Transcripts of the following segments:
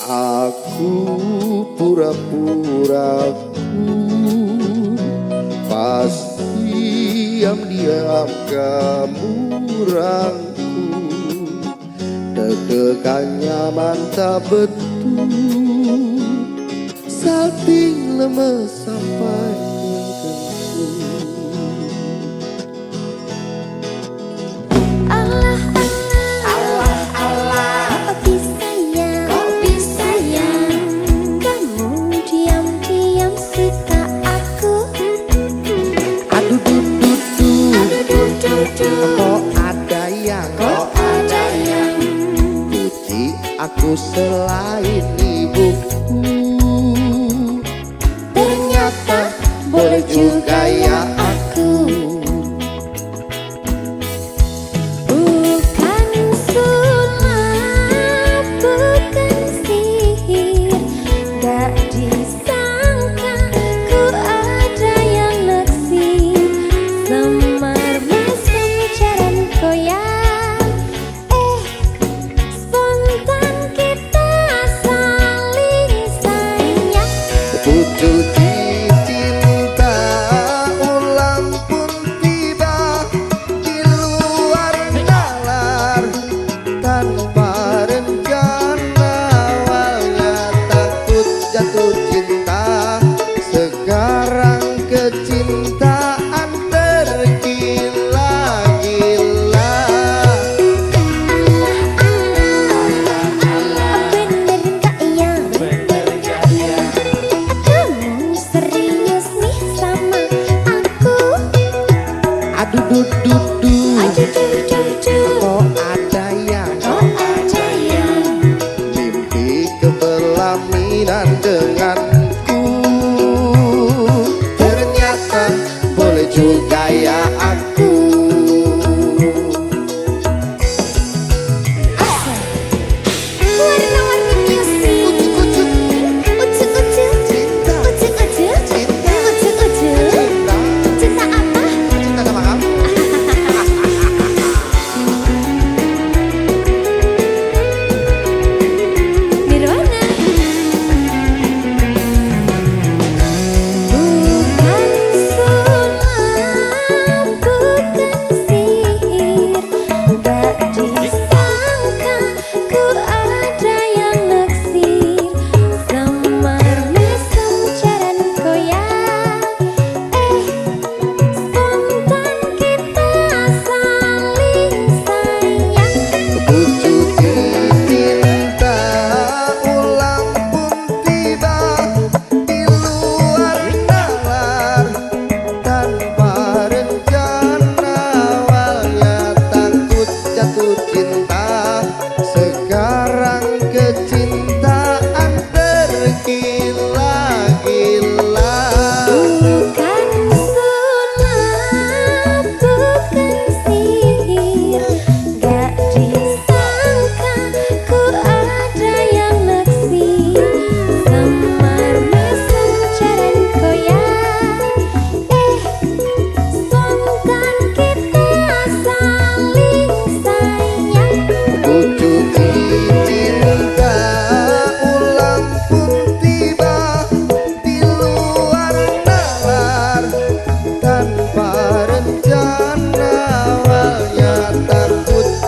Aku pura-pura pas diam-diam kamu rangkul, deg-degannya mantap betul, salting lemes sampai kengkung. Aku selain ibuku, ternyata boleh juga ya aku. Bukan sulap, bukan sihir, gak disangka ku ada yang naksir. Semar mesem jaran koyak, kok ada yang mimpi kepelaminan denganku, ternyata boleh juga ya aku. warna-warni musik, ucuk-ucuk, cinta apa? Cinta sama kamu.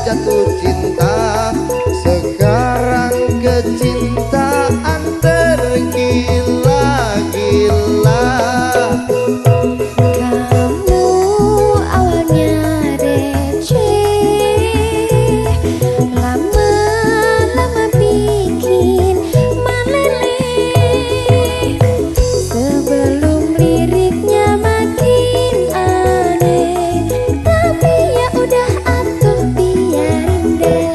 Jatuh cinta, sekarang kecintaan tergila-gila. Kamu awalnya receh, lama-lama bikin meleleh. Sebelum liriknya makin aneh, tapi ya udah atuh biarin deh.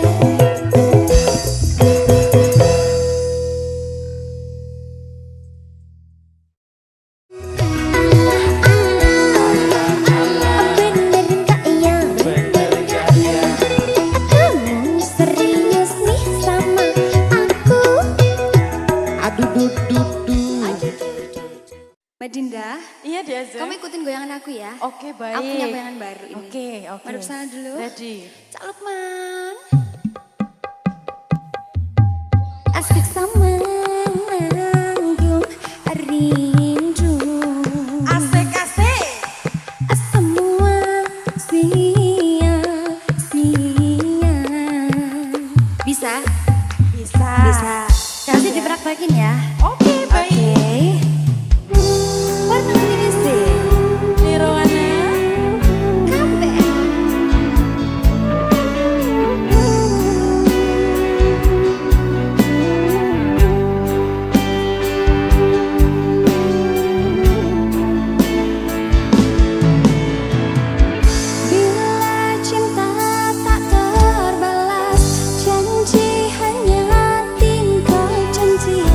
Mbak Dinda, Iya Diaza. kamu ikutin goyangan aku ya. Oke baik. Aku punya goyangan baru ini. Oke. Madep sana dulu. Ready. Cak Lukman. Asik sama. Bisa? Bisa. Bisa. Kasih dipraktekin ya. Oke, baik. Oke. Warna ini sih. Nirwana. Kabeh. Bila cinta tak terbalas, janji hanya tinggal janji.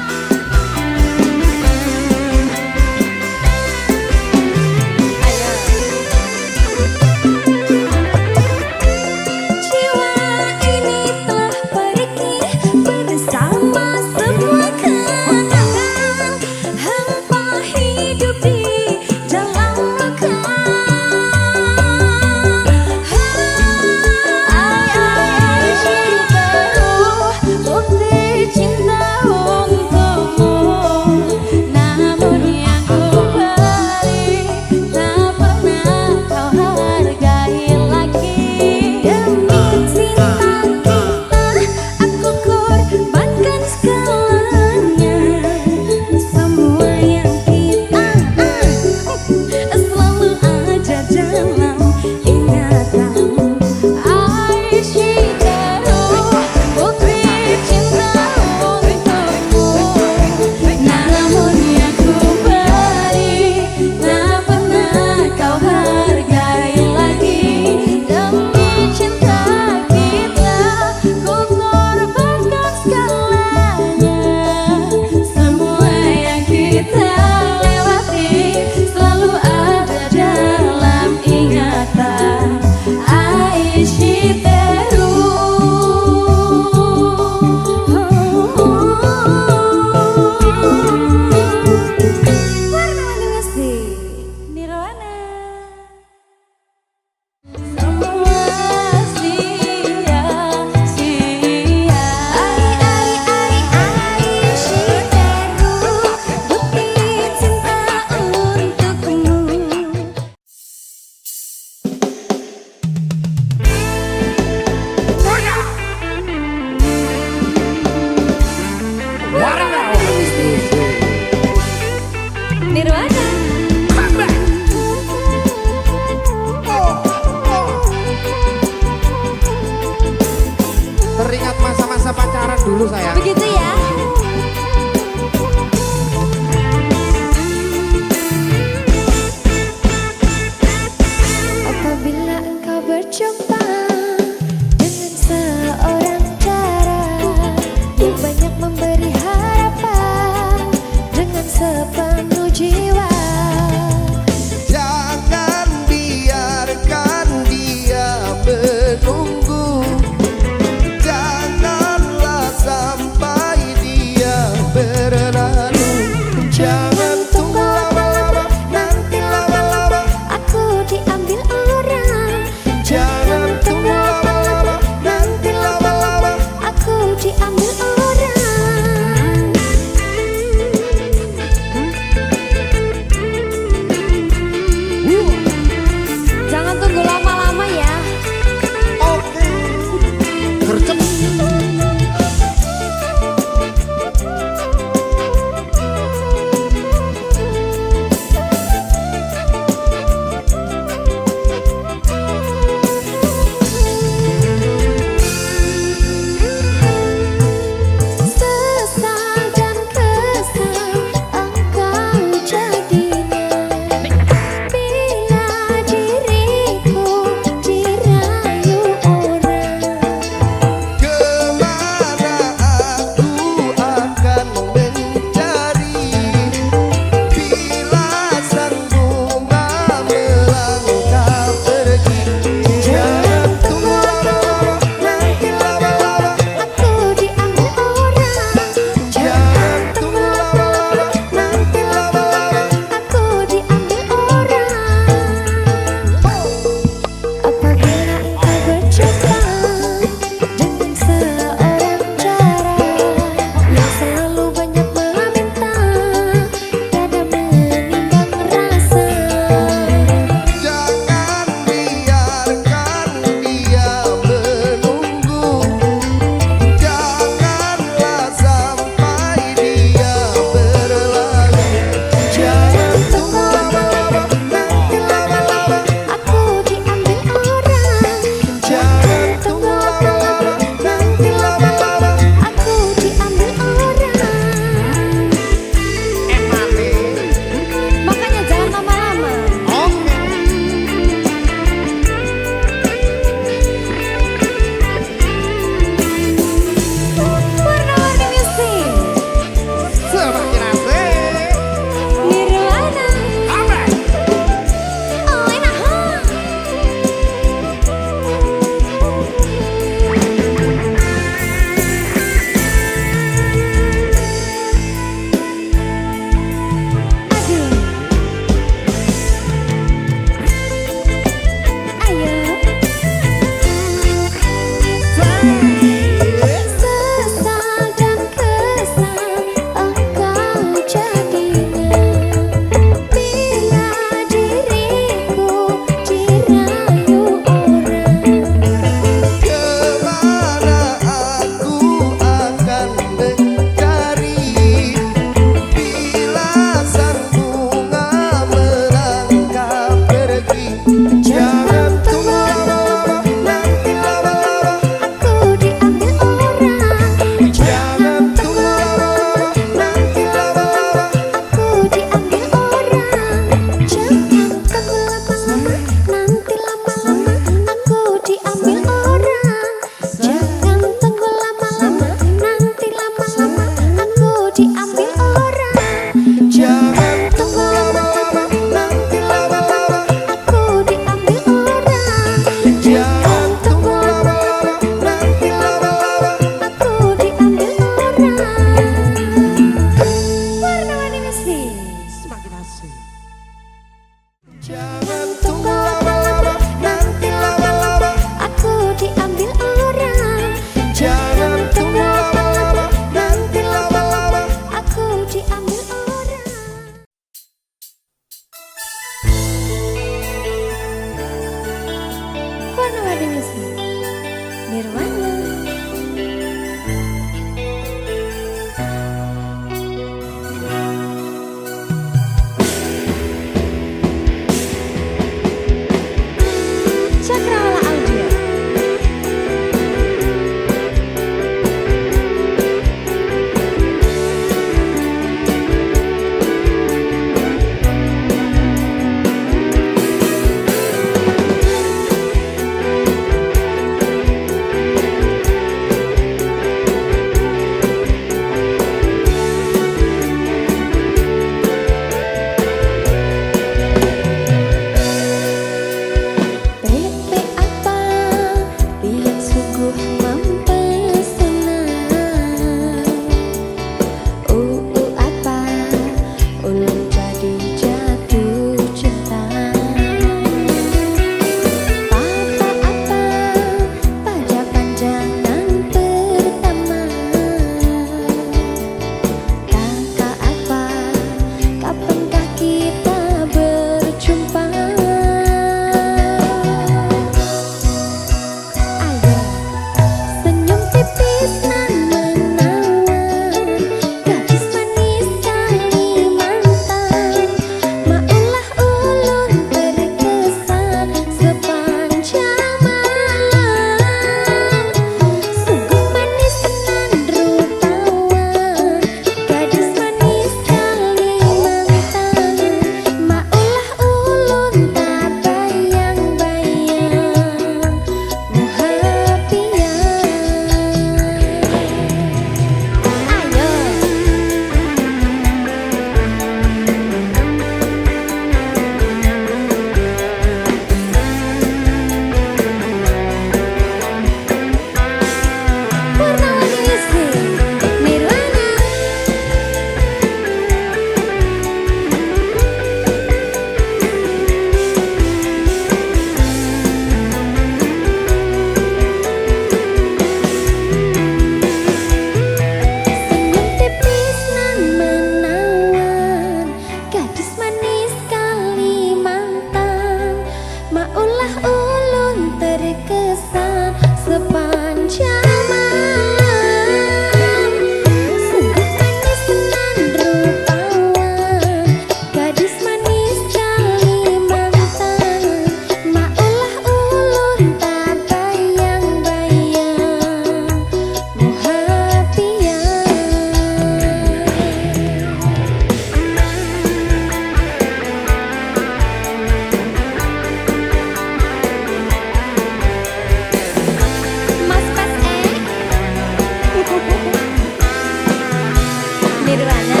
Nirwana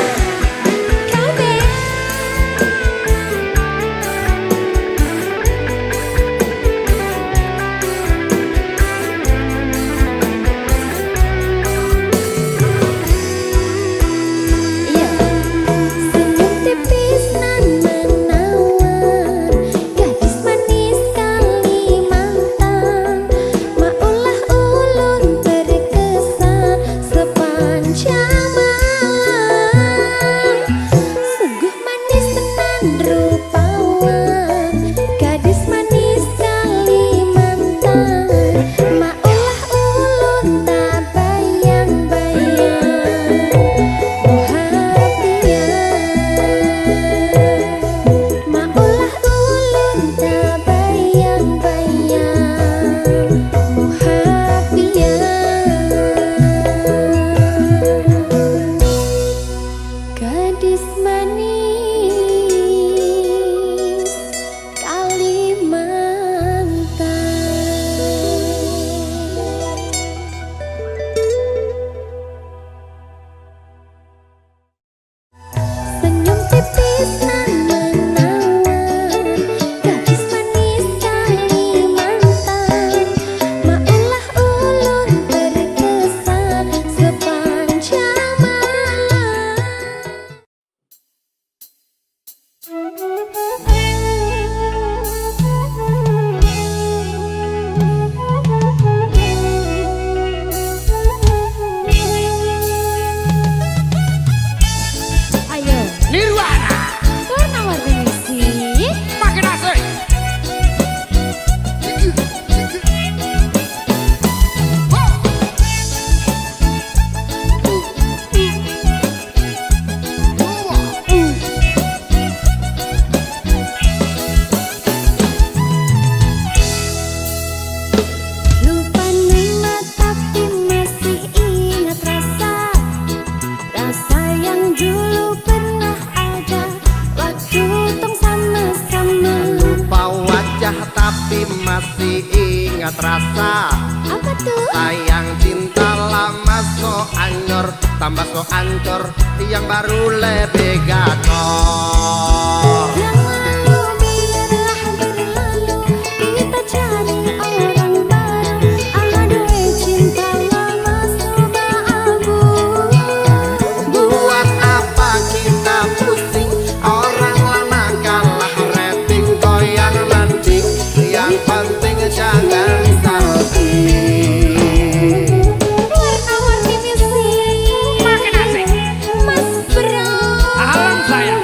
Kabeh. Iya. Senyum tipis nan menawar, gadis manis Kalimantan, maulah ulun terkesan sepanjang malam. Sungguh manis tenan rupawan, gadis manis Kalimantan, maulah ulun tak bayang-bayang. Maulah ulun tak bayang-bayang. Gadis manis Kalimantan. Senyum tipis nan menawar, gadis manis Kalimantan, maulah ulun terkesan sepanjang malam. Ayo, Nirwana kau nawar remisi. makin asik. Lupa nama tapi masih ingat rasa yang dulu pernah ada waktu tong sama-sama. Lupa wajah tapi masih ingat rasa. Apa tuh? Sayang cinta lama so anyor, tambah so ancur, yang baru lebih gacor. Yang lalu biarlah berlalu, kita cari orang baru. Aduh cinta lama sudah abu. Buat apa kita pusing, orang lama kalah rating, goyang nanti, yang penting jangan salting. Warna-warni misi Makin asik. Mas Bro. Alam sayang.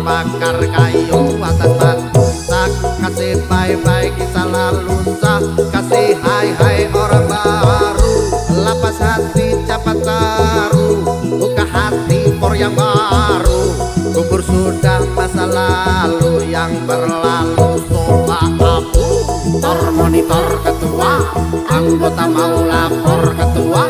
bakar kayu atas batu sak kasih bye-bye kisah lalu sah kasih hai orang baru lapas hati cepat taruh buka hati for yang baru kubur sudah masa lalu yang berlalu coba aku tor monitor ketua anggota mau lapor ketua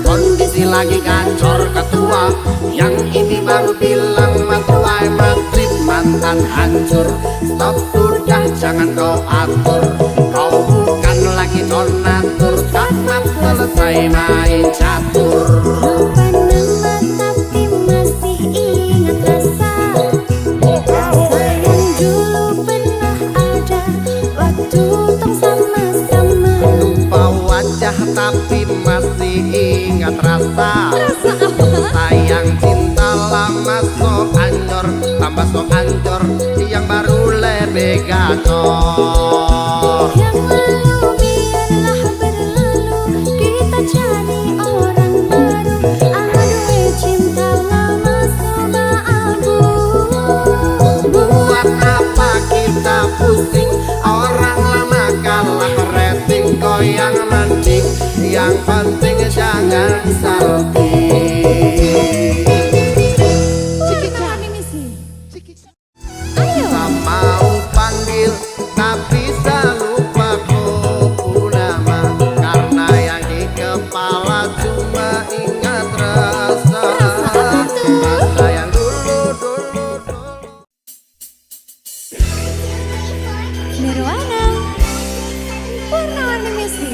kondisi lagi gacor ketua yang ini baru bilang matuai matrip mantan hancur stop sudah jangan kau atur kau bukan lagi donatur tamat selesai main catur Lupa nama tapi masih ingat rasa yang dulu pernah ada waktu tong sama-sama. lupa wajah tapi masih ingat rasa sayang cinta lama so anjor tambah so ancur yang baru lebih gacor Yang lalu biarlah berlalu, kita cari orang baru. Aduh cinta lama sama abu. buat apa kita pusing orang lama kalah rating goyang mending yang penting jangan salting tak mau panggil tak bisa lupa kau nama karena yang di kepala cuma ingat rasa yang dulu Nirwana Purnawarni Misi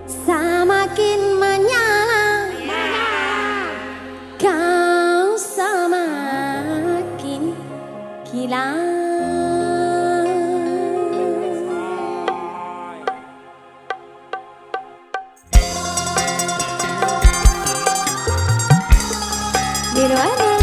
Semakin menyala, kau semakin gila. Nirwana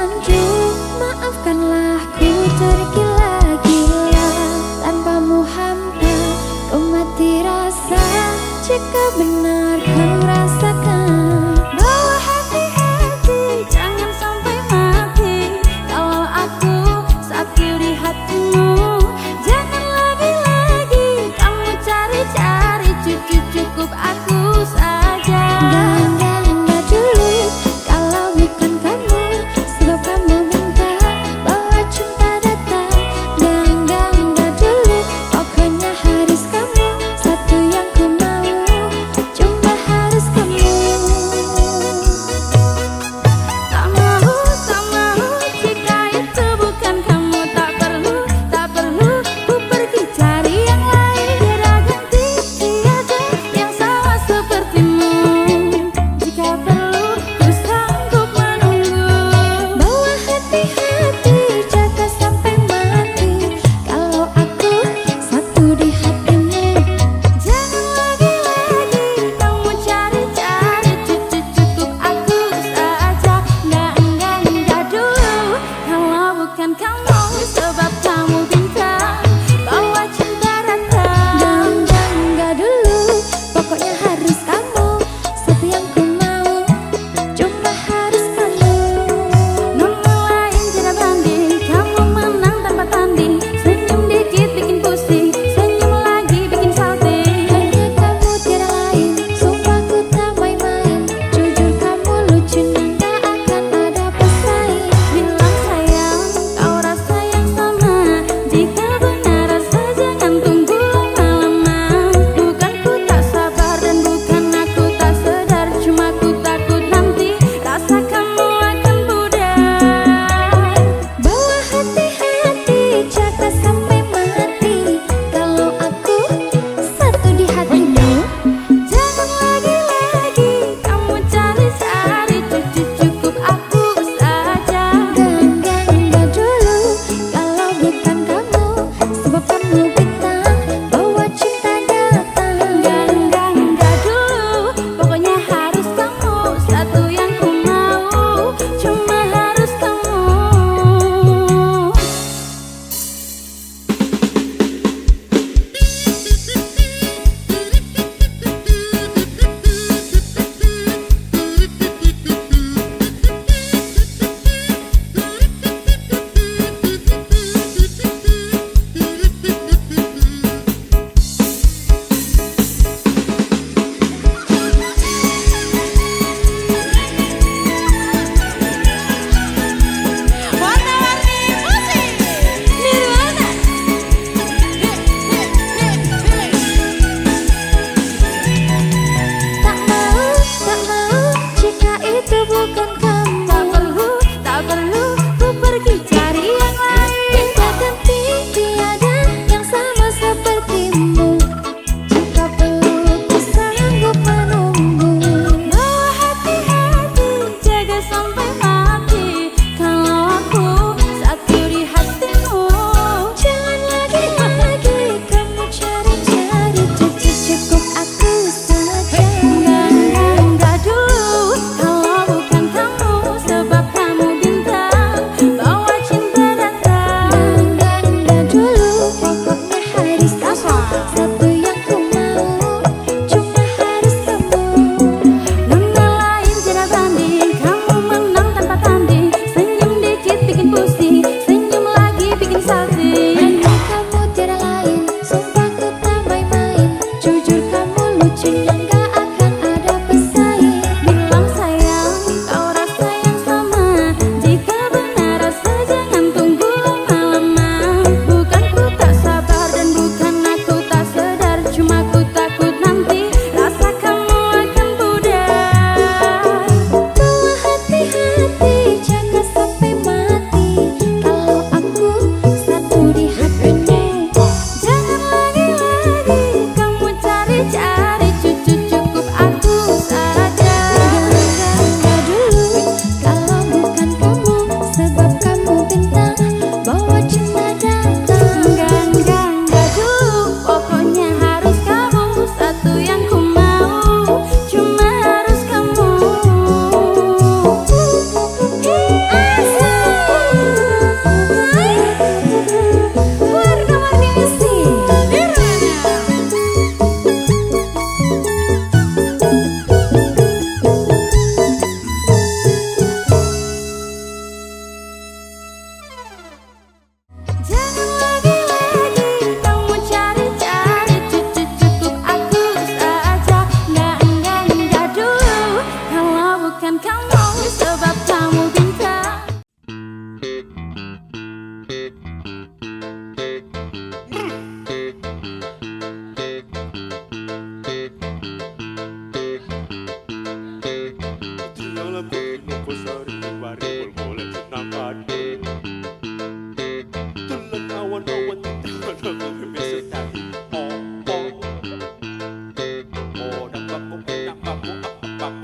sanjung, maafkanlah ku tergila-gila. Tanpamu hampa, ku mati rasa. Jika benar kau rasakan bahwa hati-hati jangan sampai mati. Kalau aku satu di hatimu, jangan lagi-lagi kamu cari-cari. Cukup aku saja. Enggak dulu kalau bukan kamu, sebab kamu minta bahwa cinta datang. Enggak dulu, pokoknya harus kamu. Satu yang ku mau, cuma harus kamu. Tak mau jika itu bukan kamu. Tak perlu ku pergi cari yang lain. Biar ganti tiada yang sama sepertimu. Jika perlu ku sanggup menunggu. Bawa hati-hati jaga sampai mati. Kalau aku satu di hatimu, jangan lagi-lagi kamu cari-cari. Cukup aku saja. Enggak dulu kalau bukan kamu, sebab kamu bintang bawa cinta datang. Enggak dulu, pokoknya harus kamu. Satu yang ku mau, cuma harus kamu. Nama lain tidak banding, kamu menang tanpa tanding. Senyum dikit bikin pusing, senyum lagi bikin salting. Hanya kamu tiada lain, sumpah ku tak main-main. Jujur kamu lucu dan tak akan ada pesaing. Bilang sayang, kau rasa yang sama.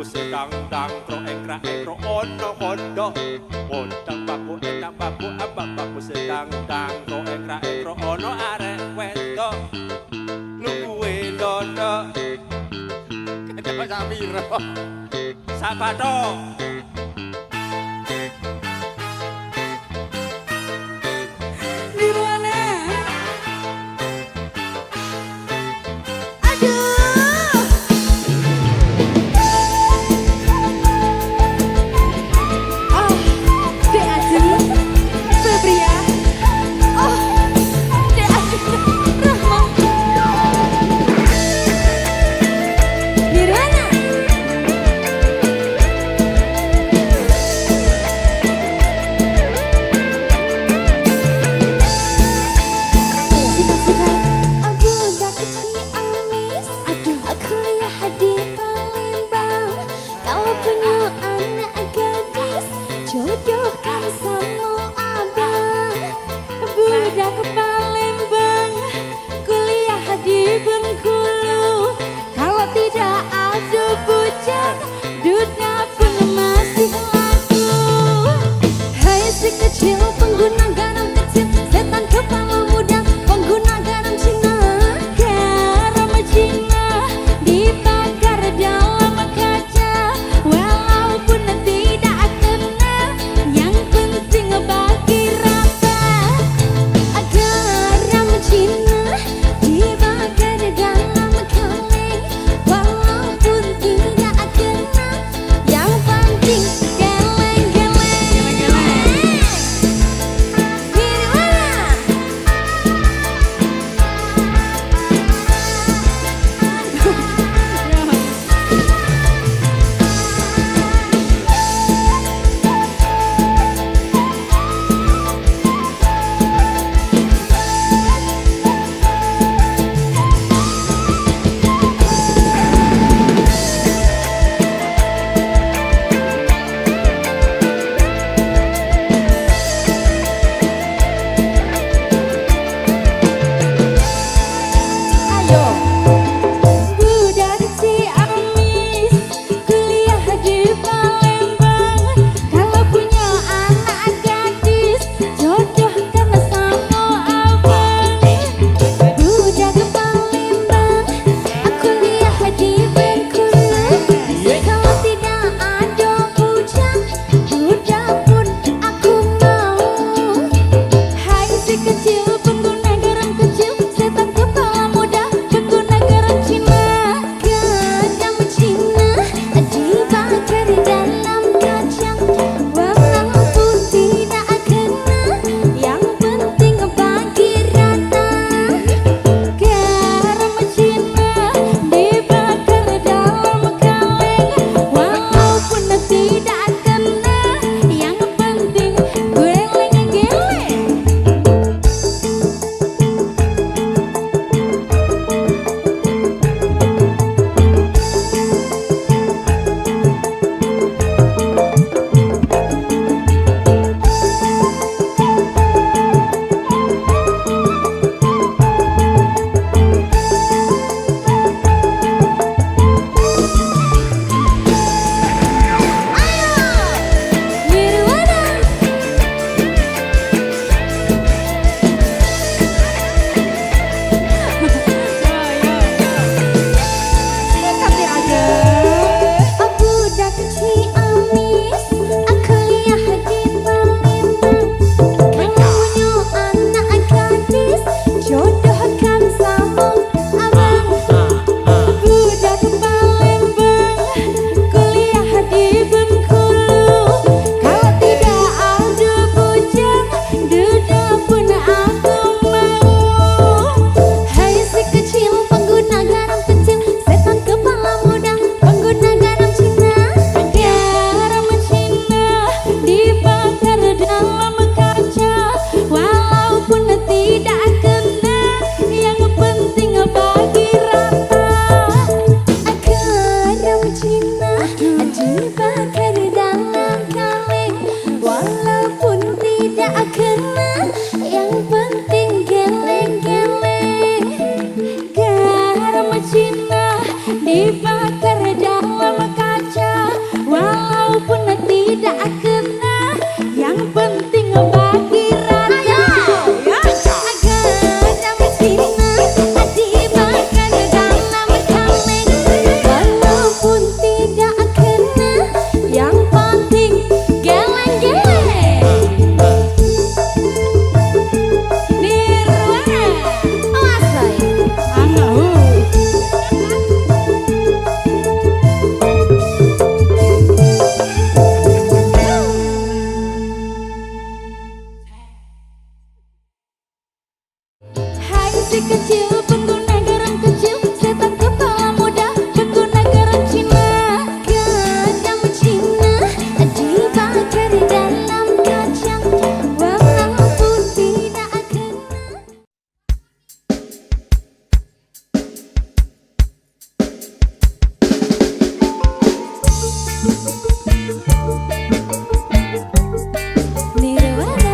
Sedang dang kro engkra engkro ono kondo Wondang baku enak baku abak baku sedang dang kro engkra engkro ono arek wedo Luwe dodo Kedo samiro Sabato Nirwana. Oh, Dek Ajeng, Febria. Oh, Dek Ajeng, Rahma. Nirwana. Aku udah kecil amis. Aduh, aku lihat di Palembang. Kalau punya anak gadis, jodohkan sama abang. Budak ke Palembang, kuliah di Bengkulu. Kalau tidak ada bujang, dunia pun masih laku. Hai si kecil pengguna garam kecil, setan kepala muda pengguna garam Cina. Garam Cina dibakar dalam kaca, walaupun tidak kena, yang penting bagi rasa. Garam Cina dibakar dalam kaleng, walaupun tidak kena, yang penting geleng-geleng. masih kecil, pengguna garam kecil, setan kepala muda, pengguna garam Cina. Garam Cina dibakar dalam kacang, warna putih tak kena. Nirwana.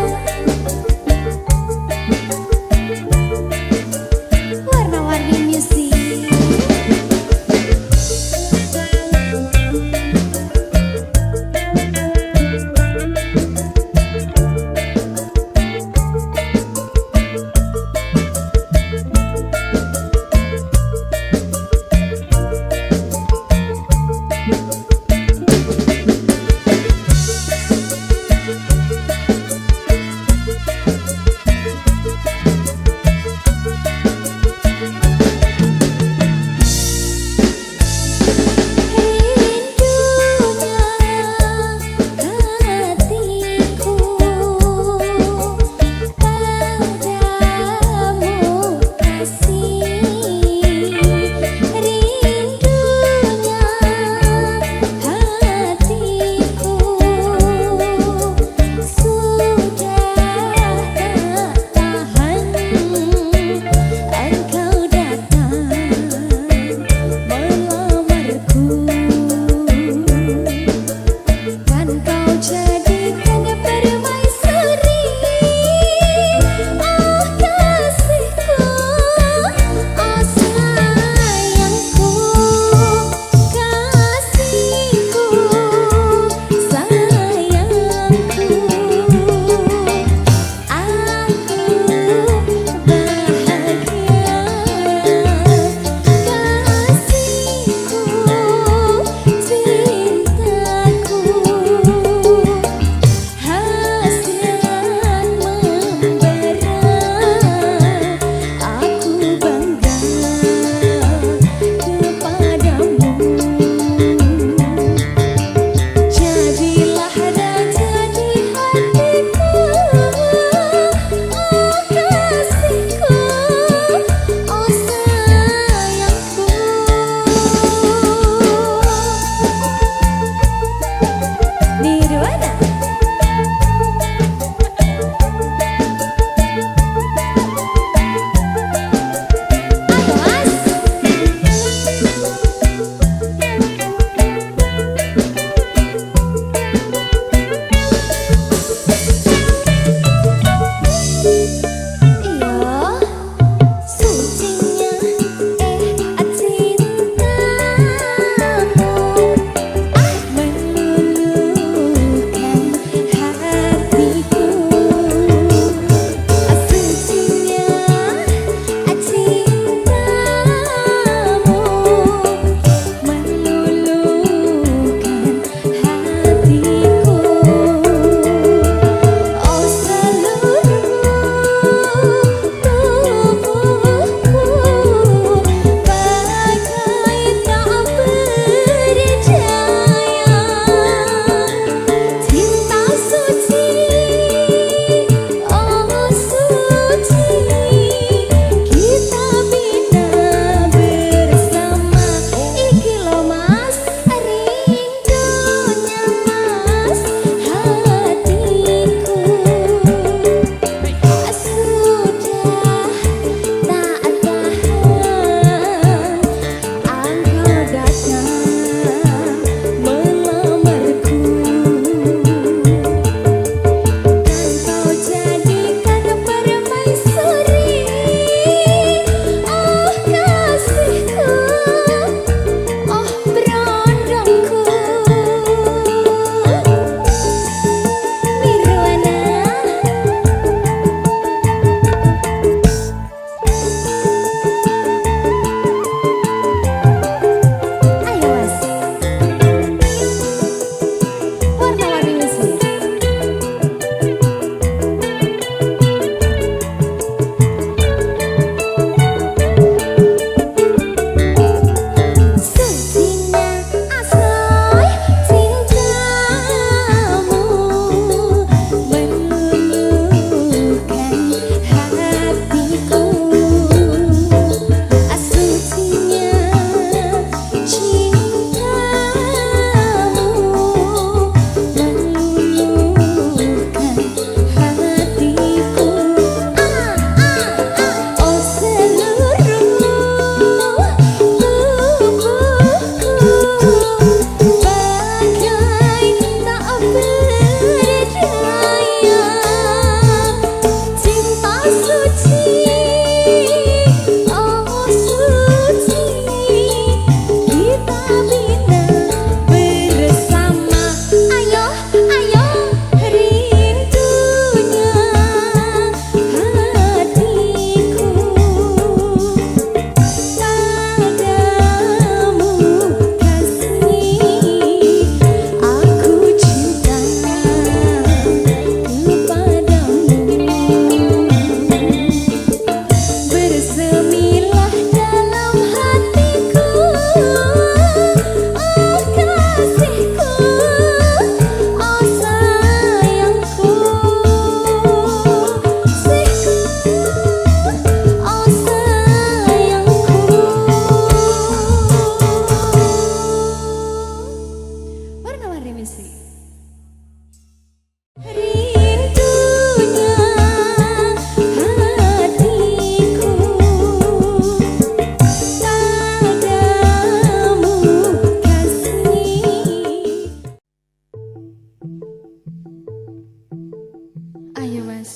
Mas.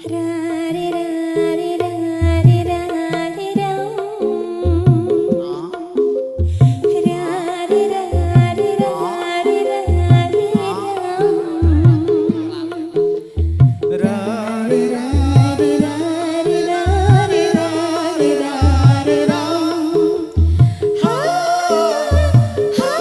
Rari rari rari rari ram. Rari rari rari rari ram. Rari rari rari rari rari rari ram. Ha ha.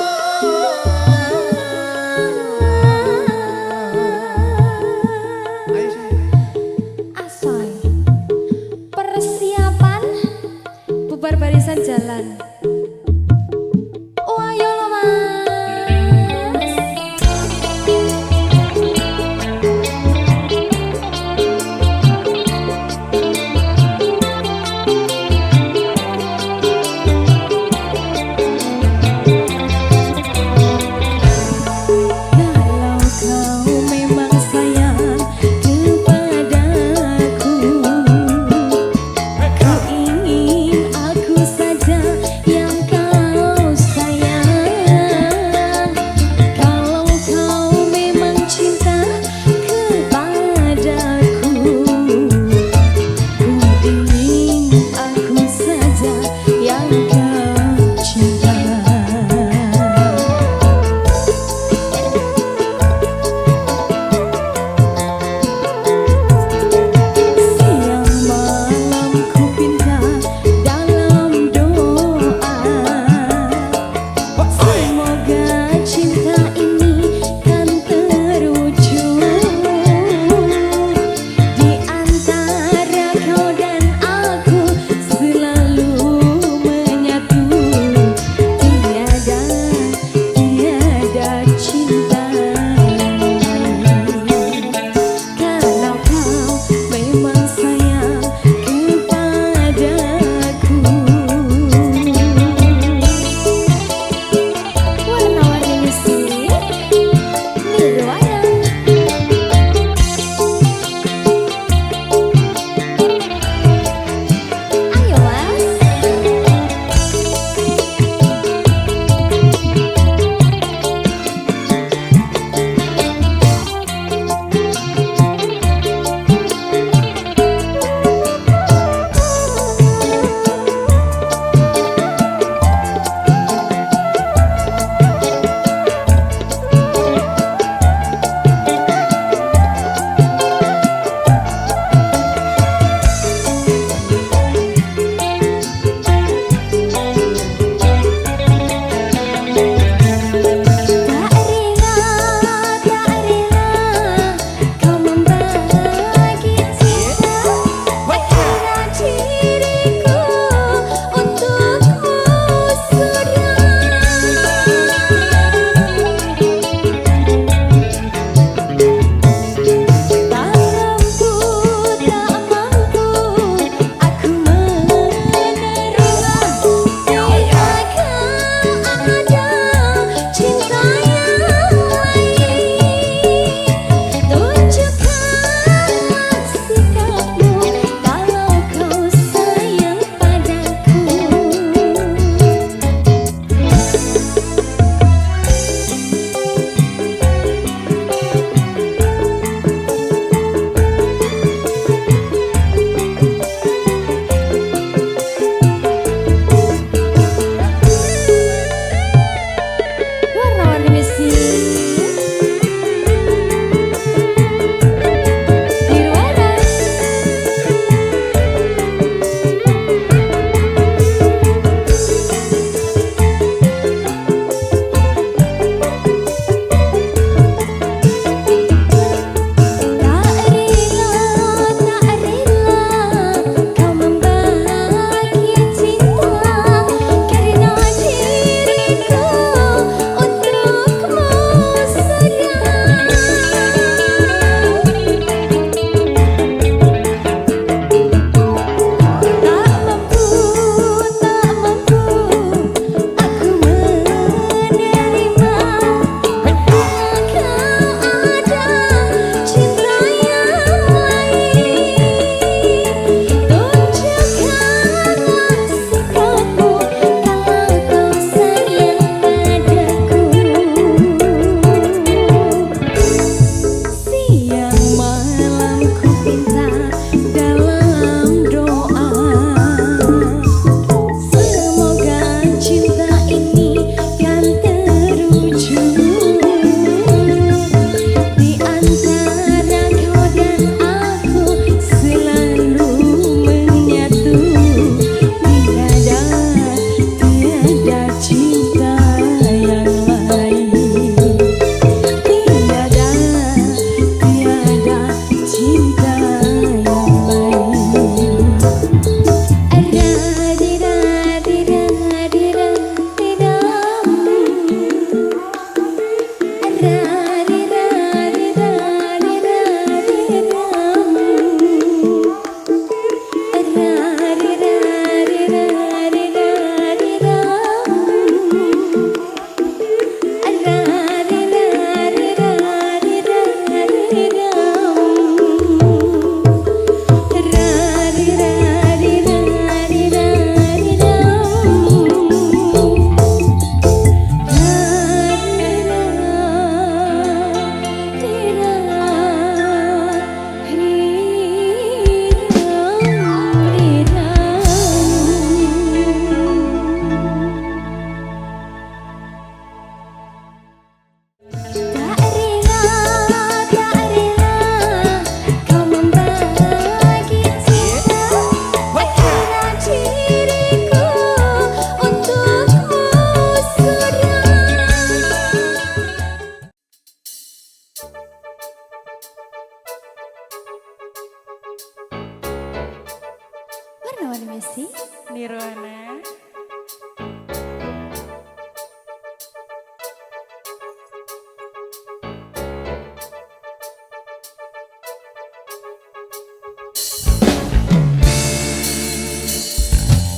Messi, Nirwana.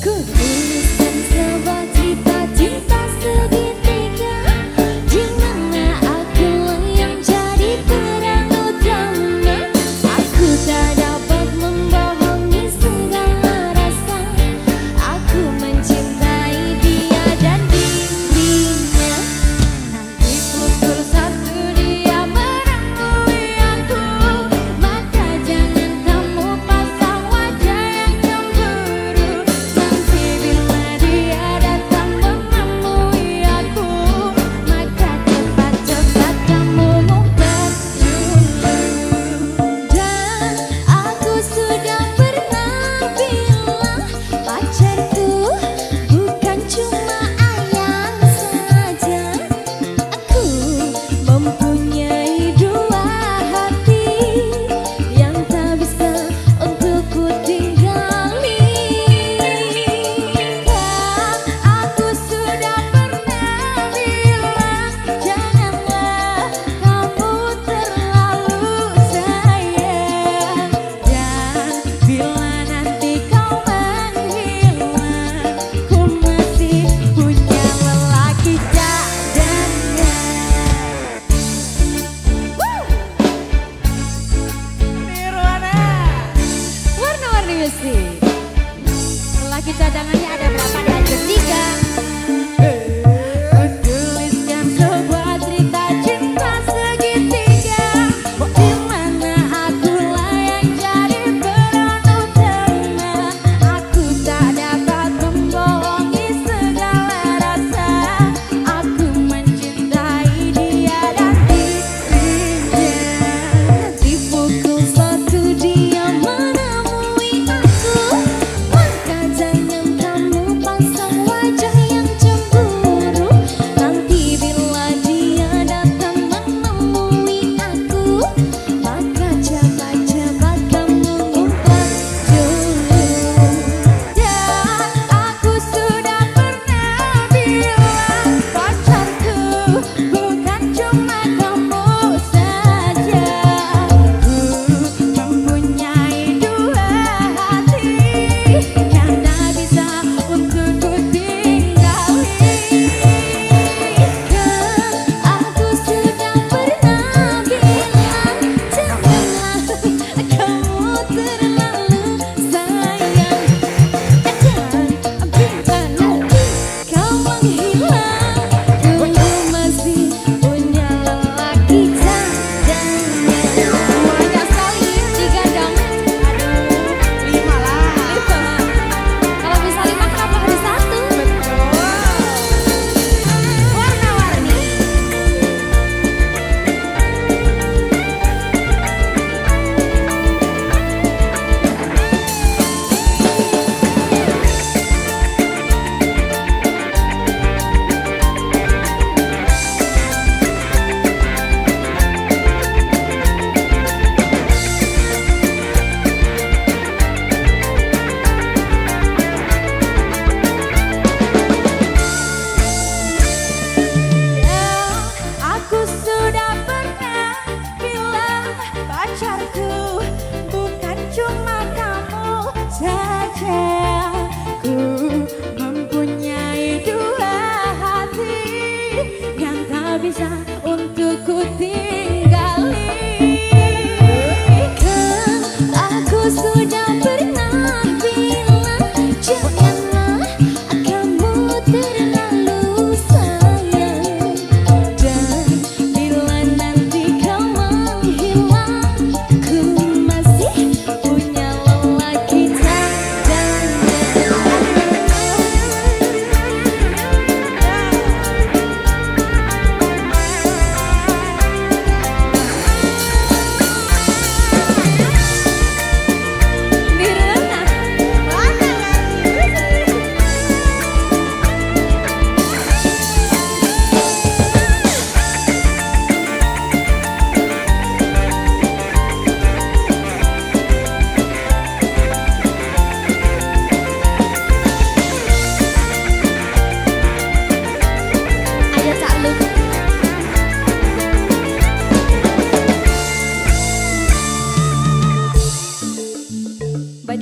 ku tuliskan sebuah cerita cinta segitiga di mana aku yang jadi peran utama. Aku tak dapat membohongi segala rasa. Aku mencintai dia dan dirinya. Nanti pukul 1 dia menemui aku, maka jangan kamu pasang wajah yang cemburu. Nanti bila dia datang menemui aku, maka cepat-cepat kamu ngumpet dulu. Dan aku sudah pernah bilang, pacarku bukan cuma ayang saja. Aku mempunyai dua hati yang tak bisa untuk ku tinggali. Dan aku sudah pernah bilang, janganlah kamu terlalu sayang. Dan bila nanti kau menghilang, ku masih punya lelaki cadangan. Nirwana. Warna-warni musik. Lelaki cadangannya ada berapa? Ada 3. Tuliskan sebuah cerita cinta segitiga, di mana akulah yang jadi peran utama. Aku tak dapat membohongi segala rasa. Aku mencintai dia dan dirinya. Nanti pukul 1 dia menemui aku, maka jangan kamu pasang wajah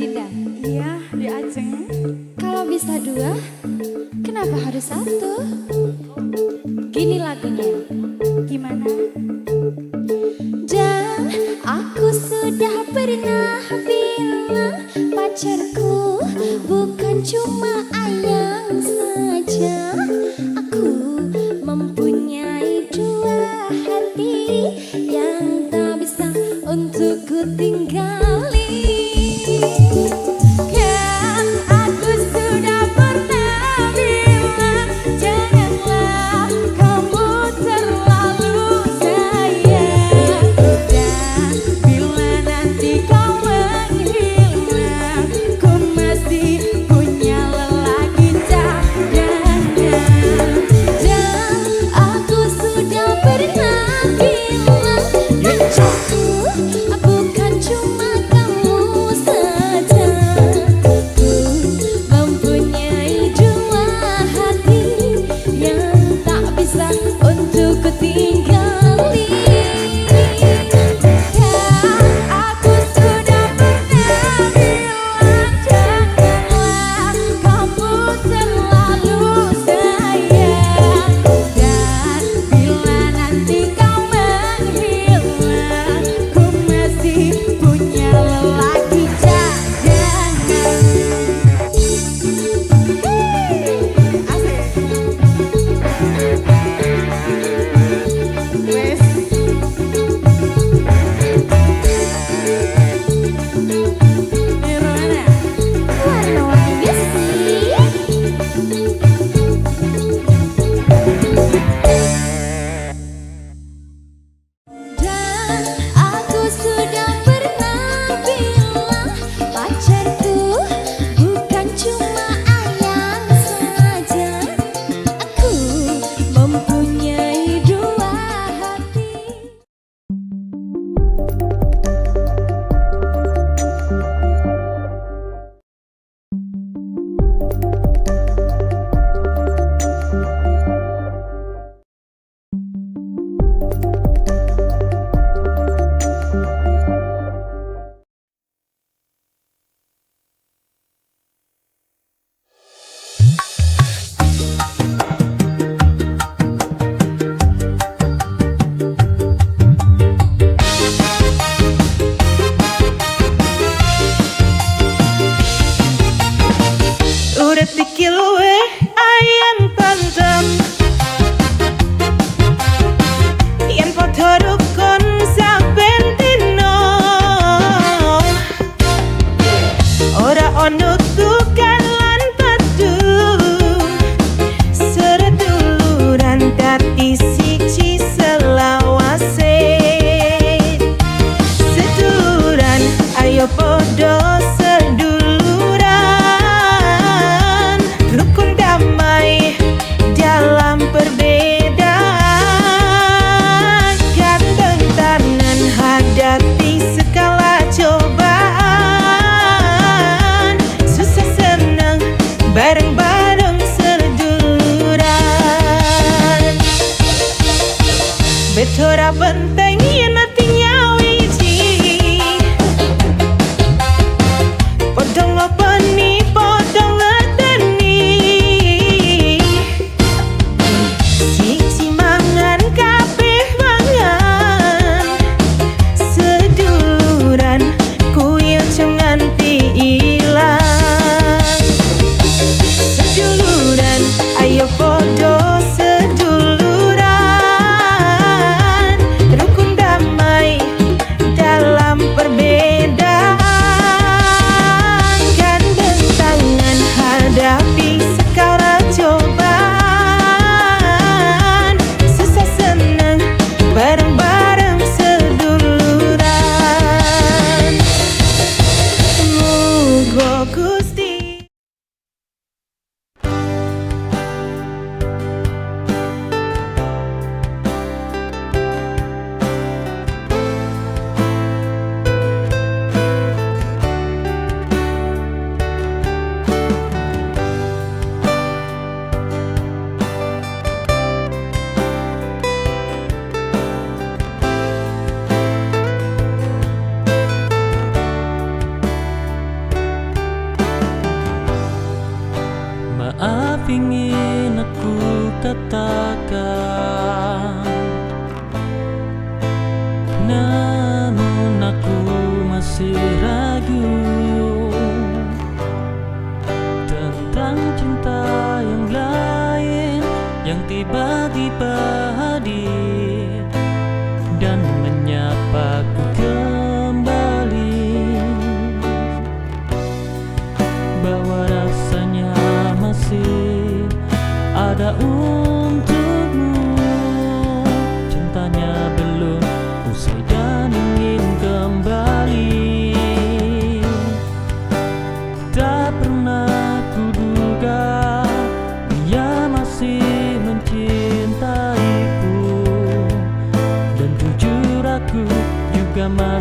Dinda? Iya, di Aceh. Kalau bisa dua, kenapa harus satu? Gini lagunya. Gimana? Dan aku sudah pernah bilang pacarku bukan cuma ayang saja. Aku mempunyai dua hati yang tak bisa untuk ku tinggali. Kan aku sudah pernah bilang janganlah kamu terlalu sayang. Dan bila nanti kau menghilang, ku masih punya lelaki cadangan. Dan aku sudah pernah bilang pacarku bukan cuma kamu saja.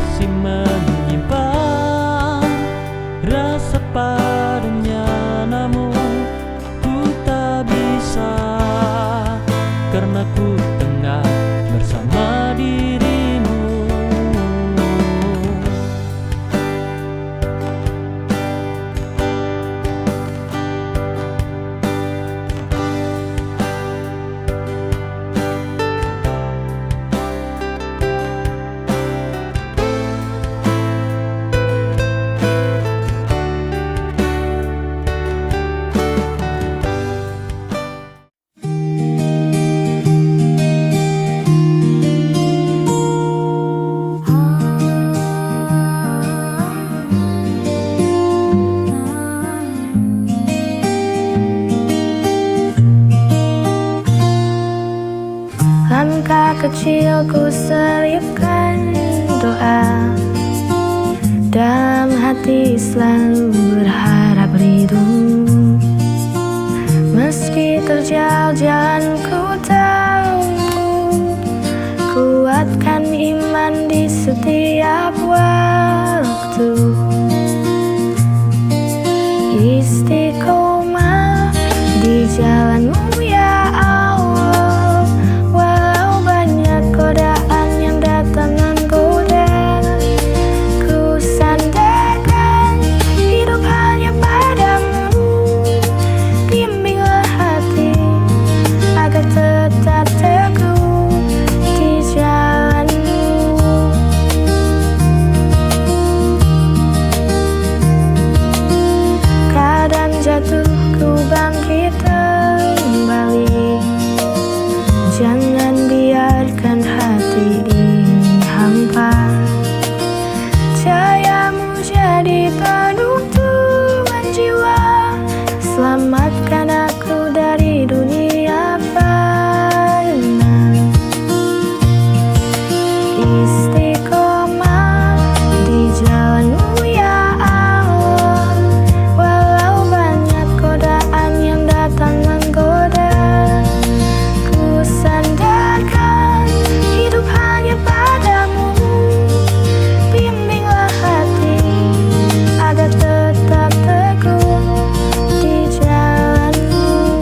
masih menyimpan rasa padanya, namun ku tak bisa karena ku tengah bersama dirimu. Langkah kecilku selipkan doa, dalam hati selalu berharap ridho. Meski terjal jalan ku tahu, kuatkan iman di setiap waktu. Istiqomah di jalanmu ya Allah, walau banyak godaan yang datang menggoda. Ku sandarkan hidup hanya padamu, bimbinglah hati agar tetap teguh di jalanmu. Kadang jatuh ku bangkit kembali, jangan biarkan hati ini hampa. Cahayamu jadi penutupan jiwa, selamatkan aku dari dunia fana. Istiqomah di jalanmu ya Allah, walau banyak godaan yang datang menggoda. Ku sandarkan hidup hanya padamu, bimbinglah hati agar tetap teguh di jalanmu.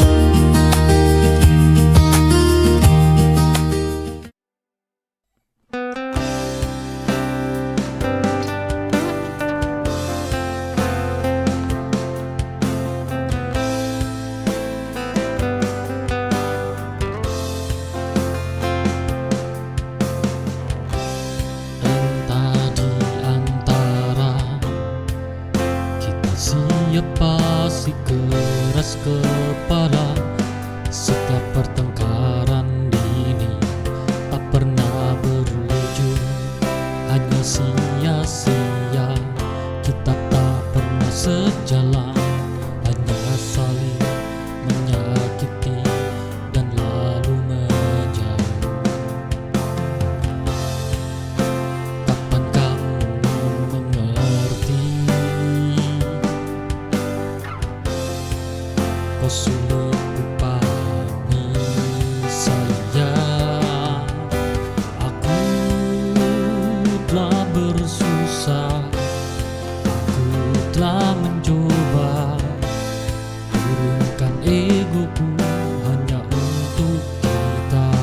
Entah di antara kita siapa si keras kepala. Setiap pertengkaran ini tak pernah berujung, hanya sia-sia. Kita tak pernah sejalan, hanya saling menyakiti dan lalu menjauh. Kapan kamu mengerti? Kau sulit ku pahami sayang. Aku telah bersusah, aku telah mencoba turunkan egoku hanya untuk kita.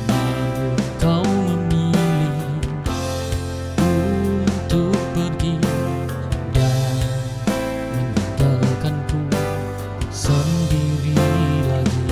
Namun kau memilih untuk pergi dan meninggalkanku sendiri lagi.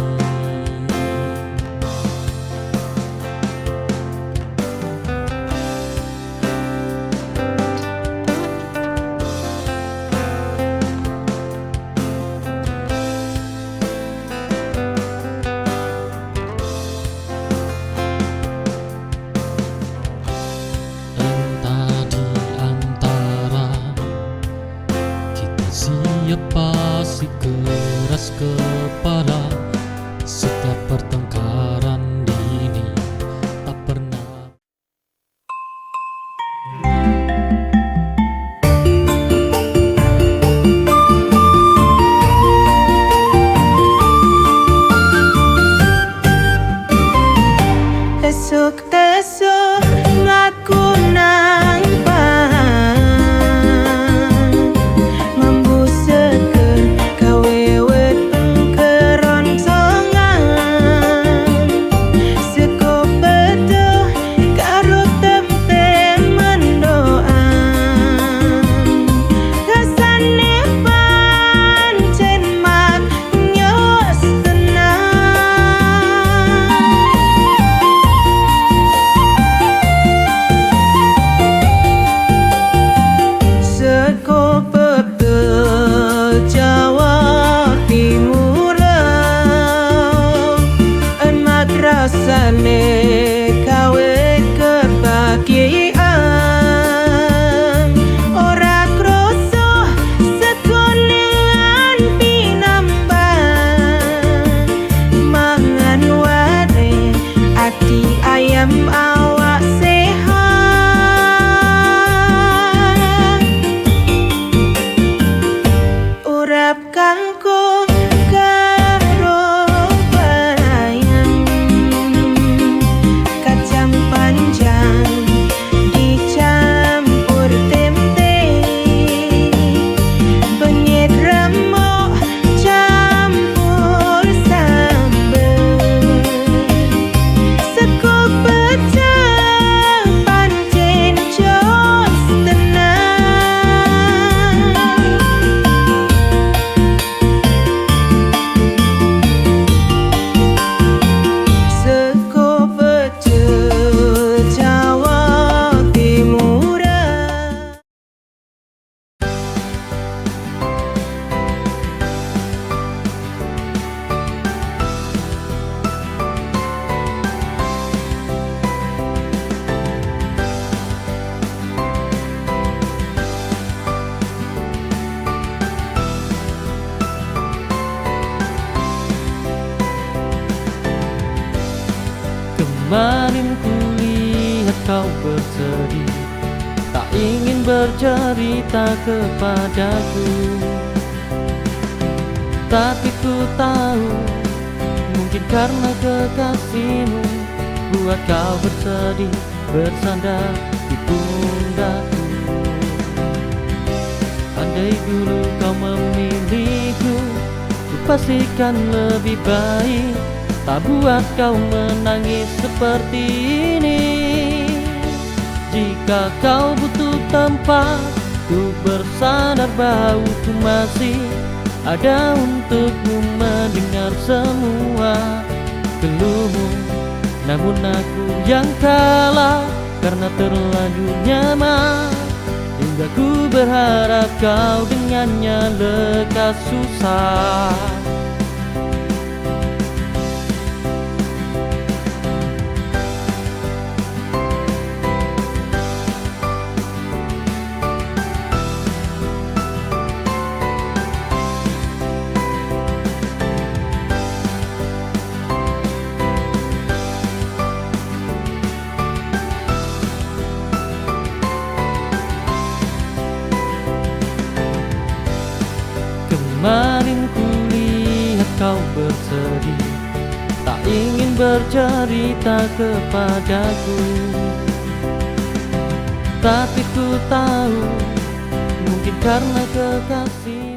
kau bersedih, tak ingin bercerita kepadaku. Tapi ku tahu, mungkin karena kekasihmu buat kau bersedih, bersandar di pundakku. Andai dulu kau memilihku, ku pastikan lebih baik, tak buat kau menangis seperti ini. Jika kau butuh tempat untuk bersandar, bahwa ku masih ada untukmu mendengar semua keluhmu. Namun aku yang kalah karena terlanjur nyaman, hingga ku berharap kau dengannya lekas susah. Kemarin ku lihat kau bersedih, tak ingin bercerita kepadaku. Tapi ku tahu, mungkin karena kekasihmu.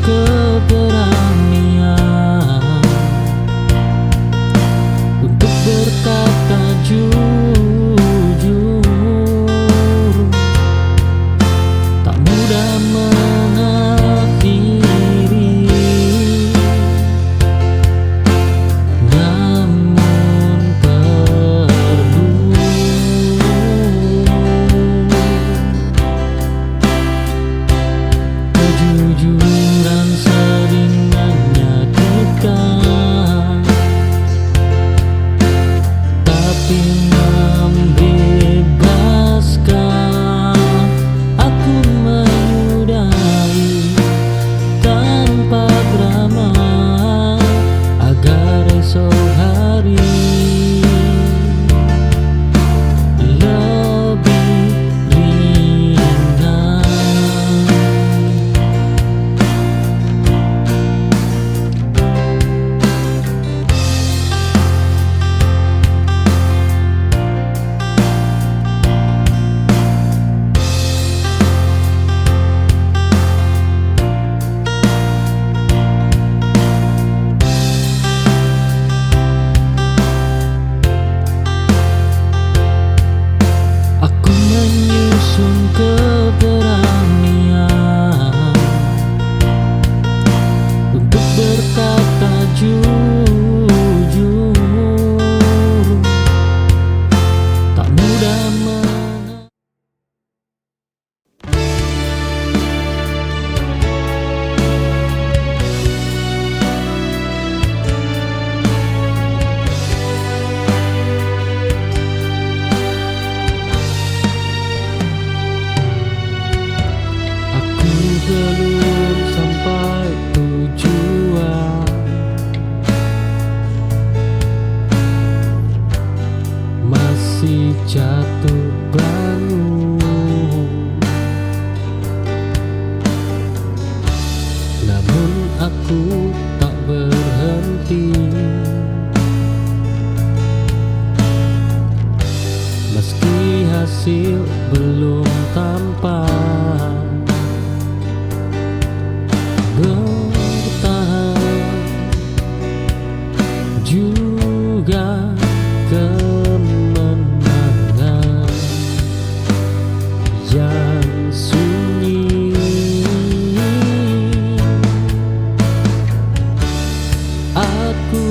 Keberanian untuk berkata jujur, tak mudah mengakhiri, namun perlu kejujuran sering menyakitkan, tapi membebaskan. Aku menyudahi tanpa drama, agar esok hari lebih ringan. Aku menyusun keberanian untuk berkata jujur, tak mudah Aku belum sampai tujuan, masih jatuh bangun. Namun aku tak berhenti, meski hasil belum tampak. Bertahan juga kemenangan yang sunyi. Aku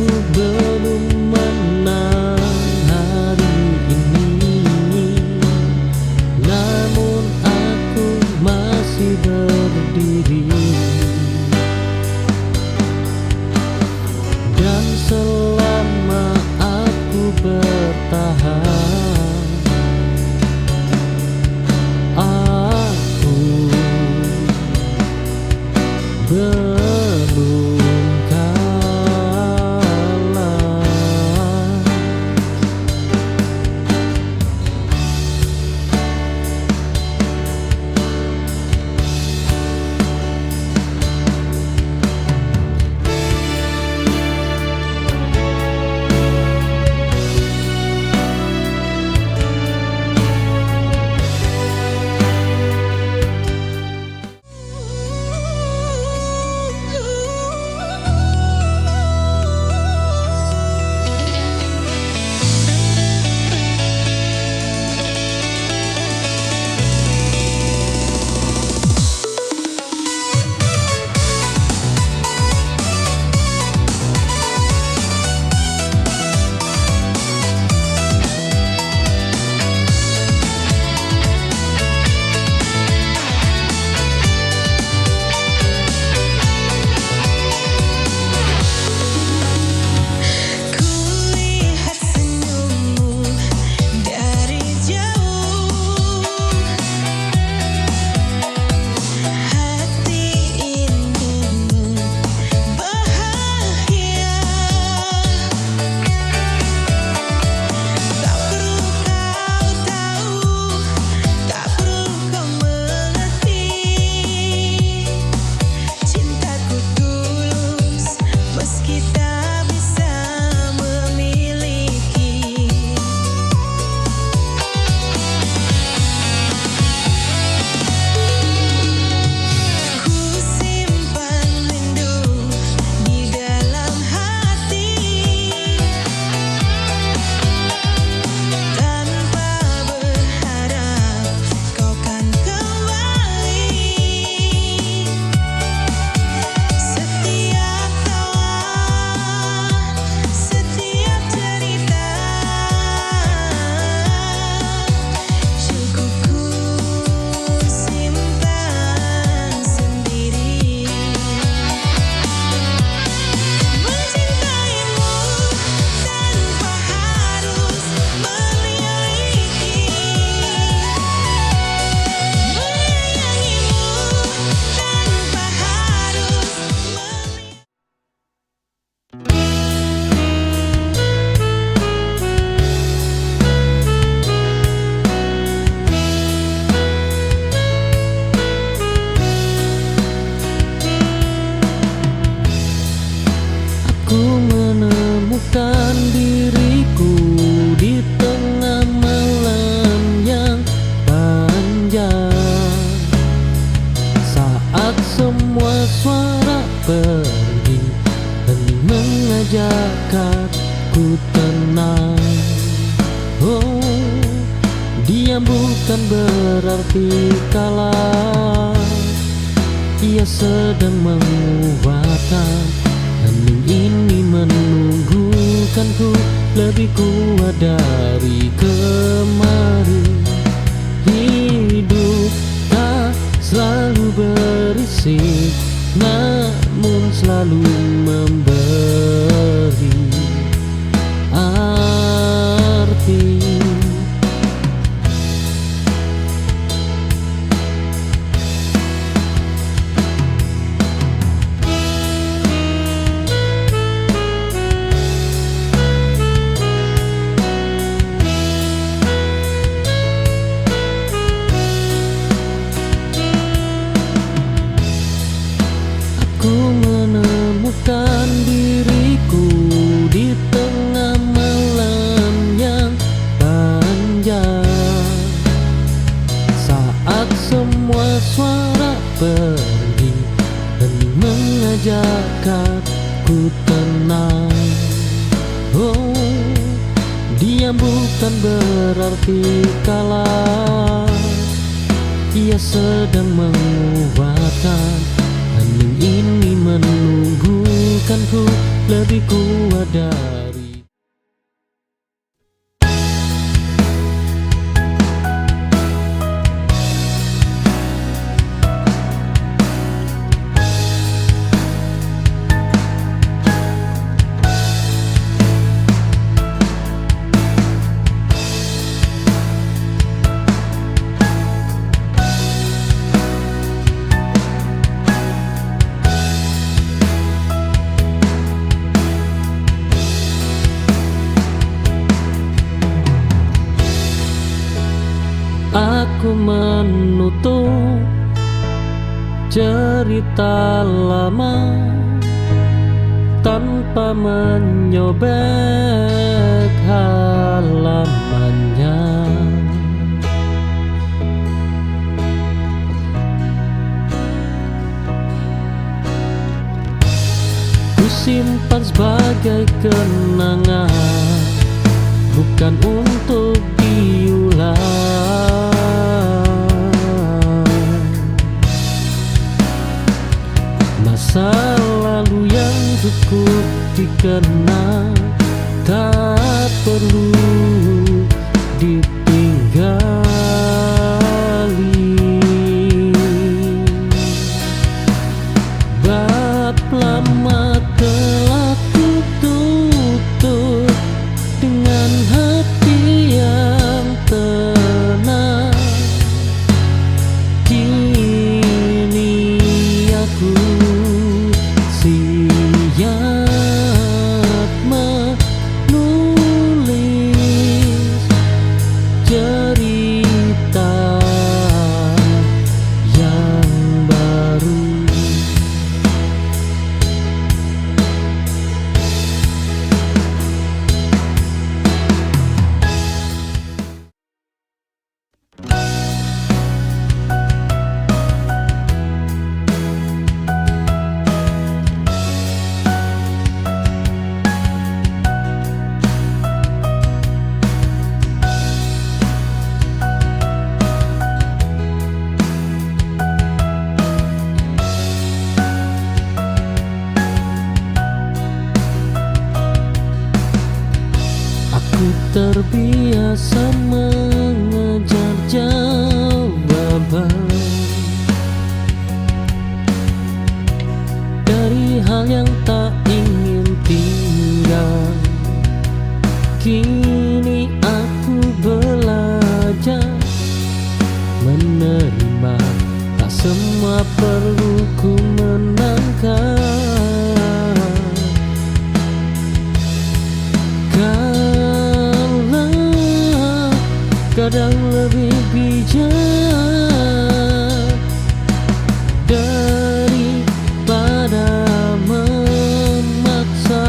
Aku menemukan diriku di tengah malam yang panjang, saat semua suara pergi dan mengajak aku tenang. Oh, diam bukan berarti kalah, ia sedang menguatkan. Hening ini menunggukanku lebih kuat dari kemarin. Hidup tak selalu berisik, namun selalu memberi arti. Aku menemukan diriku di tengah malam yang panjang, saat semua suara pergi dan mengajak aku tenang. Oh, diam bukan berarti kalah, ia sedang menguatkan. Hening ini menunggukanku lebih kuat dari. Aku menutup cerita lama tanpa menyobek halamannya. Ku simpan sebagai kenangan, bukan untuk diulang. Masa lalu yang cukup dikenang tak perlu ditinggali. Bab lama telah ku tutup dengan hati yang tenang. Kini aku siap menulis cerita yang baru. Aku terbiasa mengejar jawaban dari hal yang tak ingin tinggal. Kini aku belajar menerima, tak semua perlu ku menangkan. Kadang lebih bijak daripada memaksa.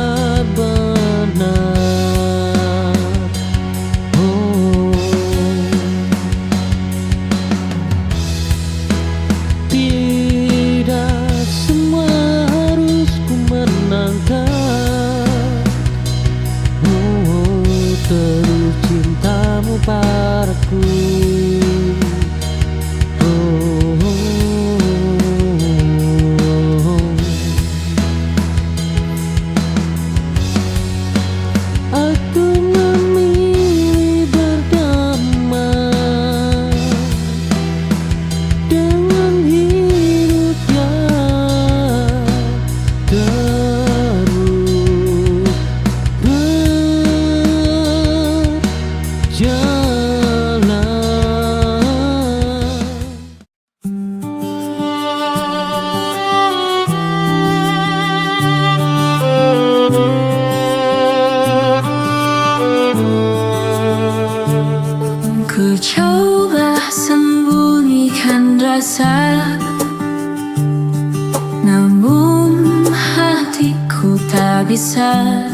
bisa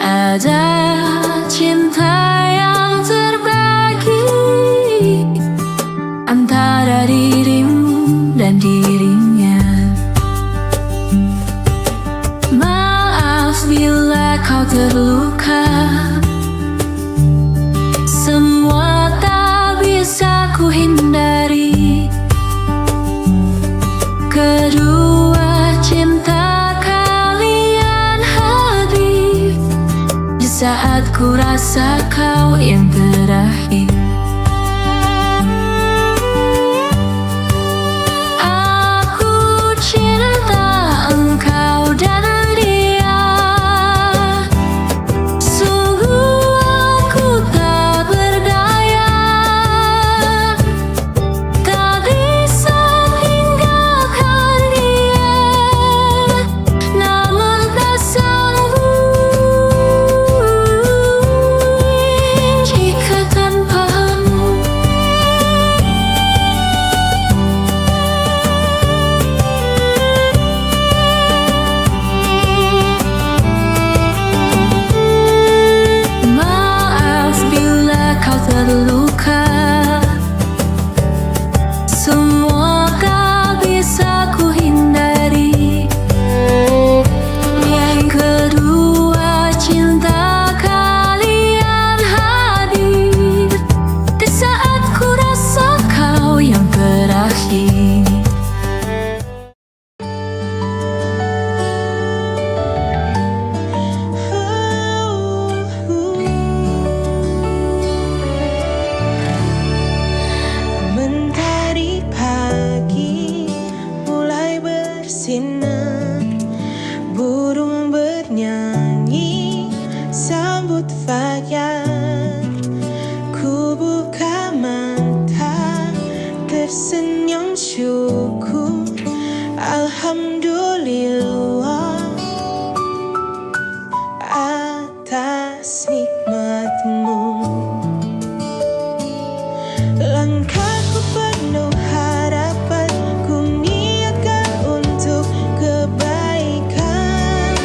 ada cinta yang terbagi antara dirimu dan dirinya. Maaf bila kau terluka, semua tak bisa ku hindari. Kedua cinta kalian hadir di saat ku rasa kau yang terakhir. Aku cinta engkau dan dia, sungguh aku tak berdaya, tak bisa tinggalkan dia, namun tak sanggup jika tanpamu. Maaf bila kau terluka, semua tak bisa ku hindari. Yang kedua cinta kalian hadir di saat ku rasa kau yang terakhir. Mentari pagi mulai bersinar, burung bernyanyi sambut fajar. Ku buka mata tersenyum syukur, alhamdulillah atas nikmatmu. Langkahku penuh harapan, ku niatkan untuk kebaikan.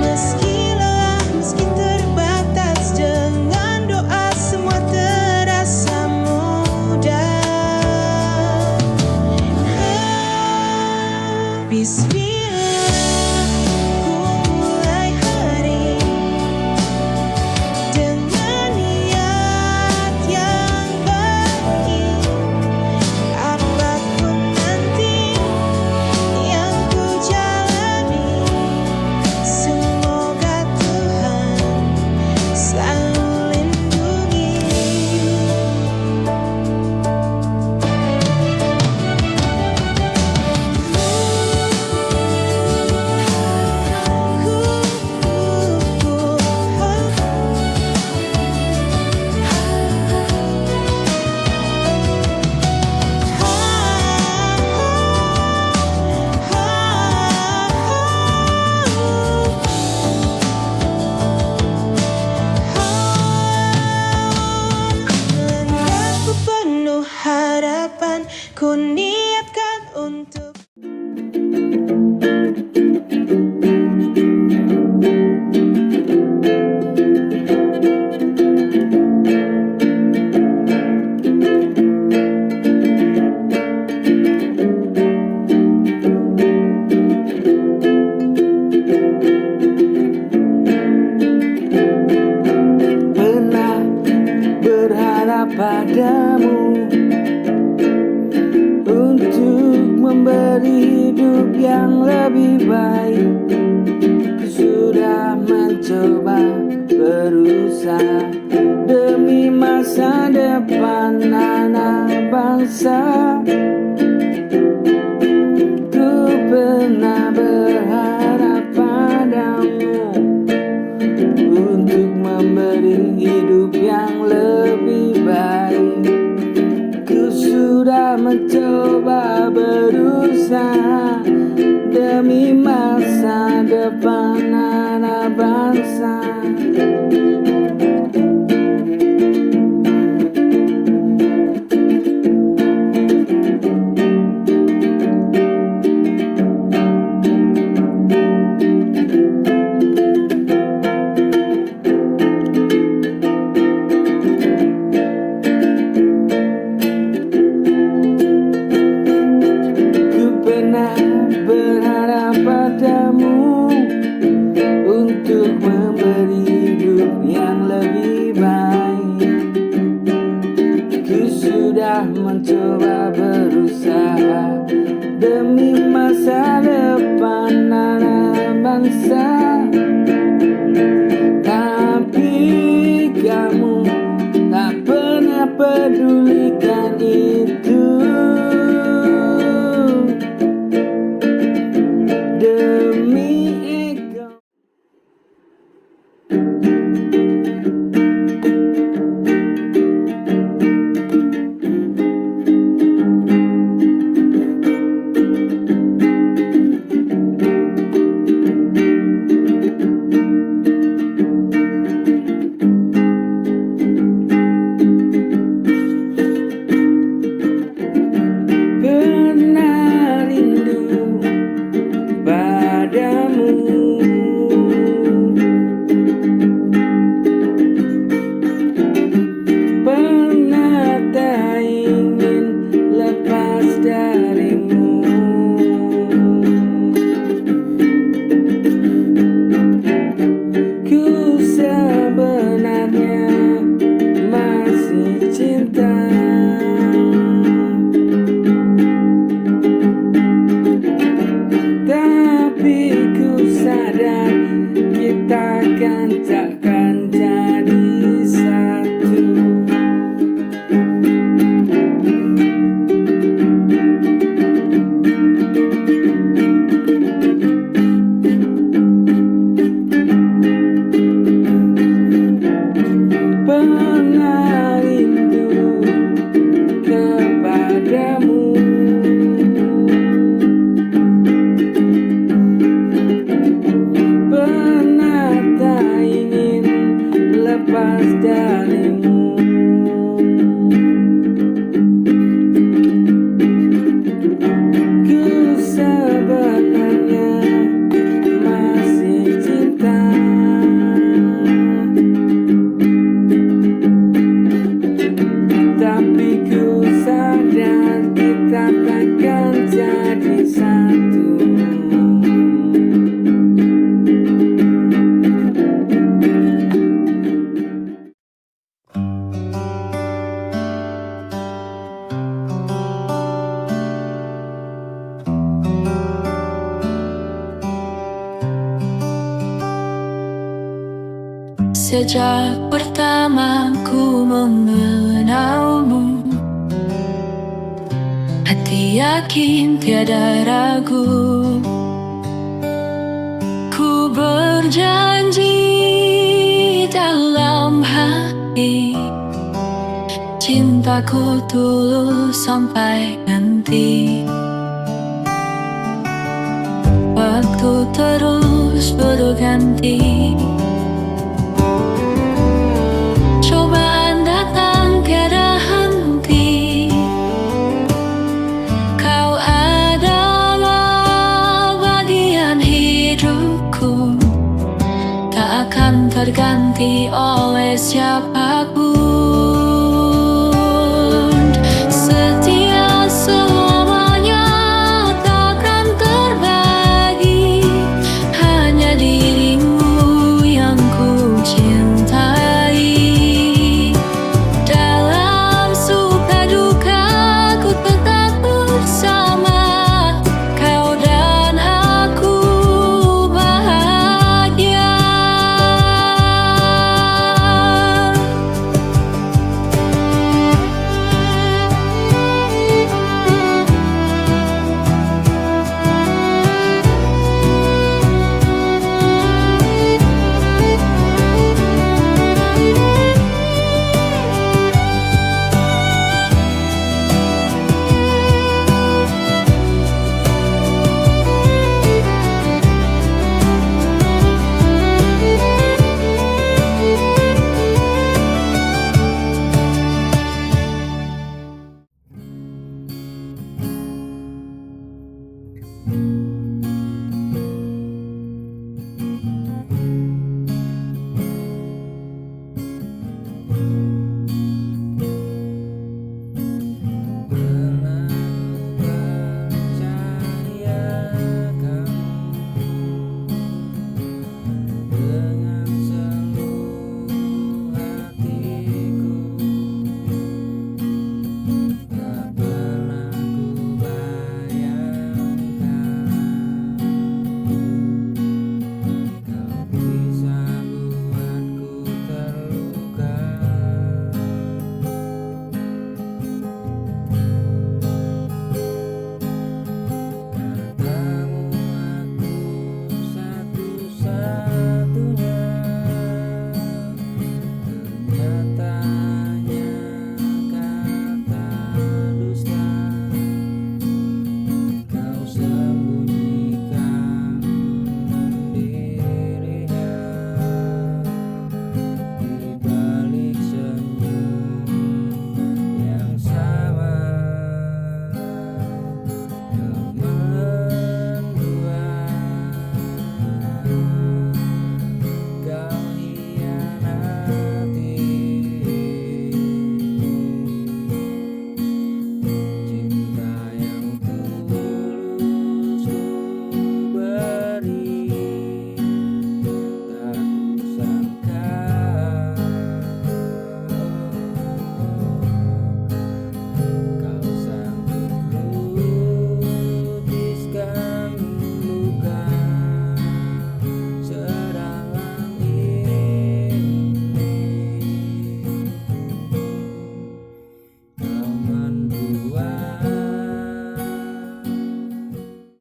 Meski lelah, meski terbatas, dengan doa semua terasa mudah. Bismillah, ku mulai hari dengan niat yang baik. Apapun nanti yang ku jalani, semoga Tuhan selalu lindungi. Langkahku penuh harapan, ku niatkan untuk Pernah berharap padamu untuk memberi hidup yang lebih baik. Sudah mencoba berusaha demi masa depan anak bangsa. Ku pernah berharap padamu untuk memberi hidup yang lebih baik. Ku sudah mencoba berusaha demi masa depan anak bangsa. mencoba berusaha demi masa depan anak bangsa. Tapi kamu tak pernah pedulikan itu. Demi ego. Pernah rindu padamu, pernah tak ingin lepas darimu. Ku sebenarnya masih cinta, tapi ku sadar kita kan takkan jadi satu. Pernah rindu kepadamu, pernah tak ingin lepas darimu. Ku sebenarnya masih cinta, tapi ku sadar kita takkan jadi satu. Sejak pertama ku mengenalmu, hati yakin tiada ragu. Ku berjanji dalam hati, cintaku tulus sampai nanti. Waktu terus berganti, cobaan datang tiada henti. Kau adalah bagian hidupku, tak akan terganti oleh siapapun.